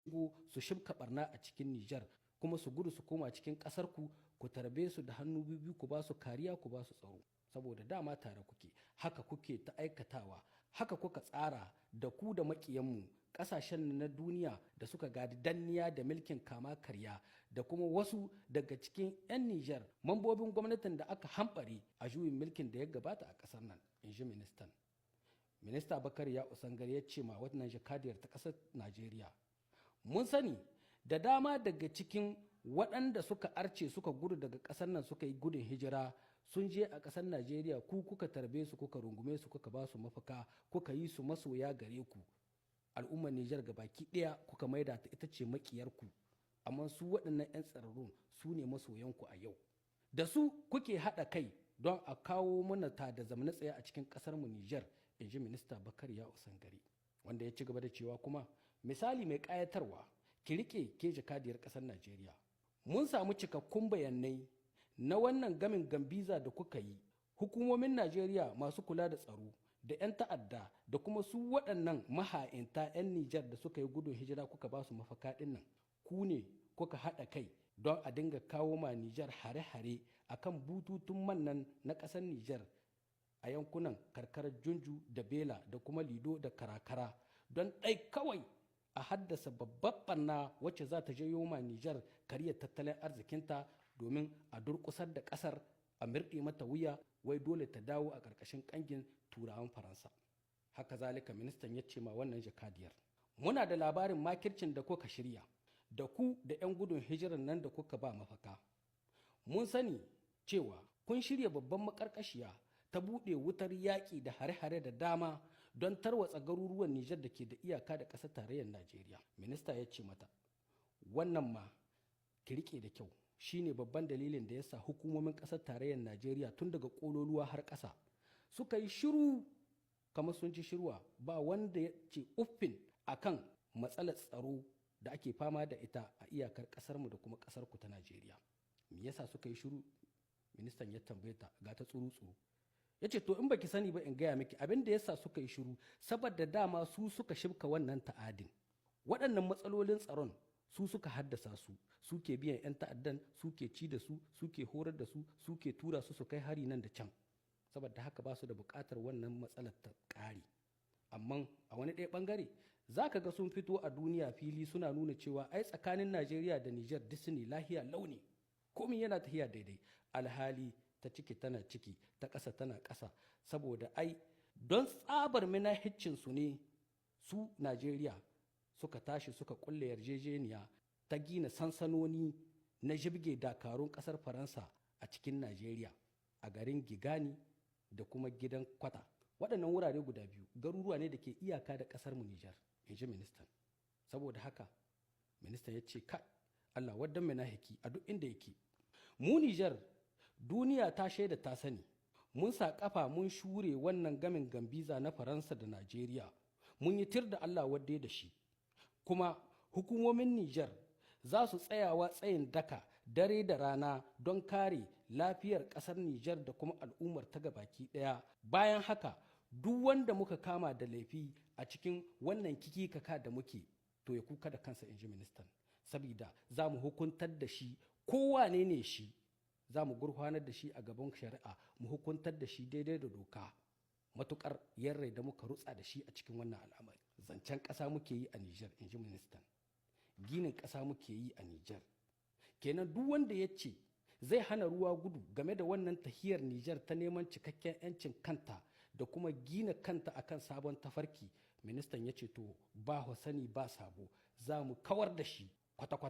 su shibka barna a cikin Nijar kuma su gudu su koma cikin ƙasar ku tarbe su da hannu biyu ku ba su kariya ku ba su tsaro saboda dama tare kuke haka kuke ta aikatawa haka kuka tsara da ku da makiyanmu ƙasashen na duniya da suka gadi danniya da milkin kama karya da kuma wasu daga cikin 'yan Nijar mambobin gwamnatin da aka hambare a juyin milkin da ya gabata a ƙasar nan in ji ministan. Minista Bakari ya Usangare ya ce ma wannan jakadiyar ta ƙasar Najeriya mun sani da dama daga cikin waɗanda suka arce suka gudu daga ƙasar nan suka yi gudun hijira sun je a ƙasar Najeriya ku kuka tarbe su kuka rungume su kuka ba su mafaka kuka yi su masoya gare ku al'ummar Nijar baki ɗaya kuka maida ta ita ce makiyarku amma su waɗannan 'yan tsararrun su ne masoyanku a yau da su kuke haɗa kai don a kawo mana ta da zamana tsaye a cikin ƙasar mu Nijar in ji minista Bakari ya Usangare wanda ya ci gaba da cewa kuma misali mai ƙayatarwa ki rike ke jakadiyar ƙasar Najeriya mun samu cikakkun bayanai na wannan gamin gambiza da kuka yi hukumomin Najeriya masu kula da tsaro da 'yan ta'adda da kuma su waɗannan maha'inta 'yan Nijar da suka yi gudun hijira kuka ba su mafaka ɗin nan ku ne kuka haɗa kai don a dinga kawo ma Nijar hare-hare akan bututun man nan na ƙasar Nijar a yankunan karkarar Junju da Bela da kuma Lido da Karakara don ɗai kawai a haddasa babbar ɓarna wacce za ta jayo ma Nijar kariyar tattalin arzikinta domin a durƙusar da ƙasar a mirɗe mata wuya wai dole ta dawo a ƙarƙashin ƙangin turawan Faransa. Haka zalika ministan ya ce ma wannan jakadiyar. Muna da labarin makircin da kuka shirya da ku da 'yan gudun hijirar nan da kuka ba mafaka. Mun sani cewa kun shirya babban maƙarƙashiya ta buɗe wutar yaƙi da hare-hare da dama don tarwatsa garuruwan Nijar da ke da iyaka da ƙasar tarayyar Najeriya. Minista ya ce mata, wannan ma ki riƙe da kyau shine babban dalilin da ya sa hukumomin ƙasar tarayyar Najeriya tun daga ƙololuwa har ƙasa suka yi shiru kamar sun ci shirwa ba wanda ya ce uffin akan matsalar tsaro da ake fama da ita a iyakar ƙasarmu da kuma ƙasarku ta Najeriya. Me yasa suka yi shiru? Ministan ya tambaye ta ga ta tsuru-tsuru. Ya ce to in baki sani ba in gaya miki abin da yasa suka yi shiru saboda dama su suka shibka wannan ta'adin. Waɗannan matsalolin tsaron su suka haddasa su suke biyan 'yan ta'addan suke ci da su suke horar da su suke tura su su kai hari nan da can saboda haka ba su da buƙatar wannan matsalar ta ƙare amma a wani ɗaya ɓangare za ka ga sun fito a duniya fili suna nuna cewa ai tsakanin Najeriya da Nijar Disney lahiya launi komi yana tafiya daidai alhali ta ciki tana ciki ta ƙasa tana ƙasa saboda ai don tsabar minahicin su ne su Najeriya suka tashi suka kulle yarjejeniya ta gina sansanoni na jibge dakarun kasar Faransa a cikin Najeriya a garin Gigani da kuma gidan Kwata. Waɗannan wurare guda biyu garuruwa ne da ke iyaka da ƙasar mu Nijar, in ji ministan. Saboda haka, ministan ya ce kai Allah waddan minahiki a duk inda yake. Mu Nijar duniya ta shaida ta sani, mun sa kafa mun shure wannan gamin gambiza na Faransa da Najeriya, mun yi tir da Allah wadde da shi. Kuma hukumomin Nijar za su tsayawa tsayin daka dare da rana don kare lafiyar ƙasar Nijar da kuma al'ummar ta gabaki ɗaya. Bayan haka duk wanda muka kama da laifi a cikin wannan kikikaka da muke to ya kuka da kansa in ji ministan. Sabida za mu hukuntar da shi kowane ne shi za mu gurfanar da shi a gaban shari'a mu hukuntar da shi daidai da doka. Matukar yarrai da muka rutsa da shi a cikin wannan al'amari zancen ƙasa muke yi a Nijar in ji ministan ginin ƙasa muke yi a Nijar kenan duk wanda ya ce zai hana ruwa gudu game da wannan tahiyar Nijar ta neman cikakken 'yancin kanta da kuma gina kanta akan sabon tafarki ministan ya ce to ba sani ba sabo za mu kawar da shi kwata-kwata.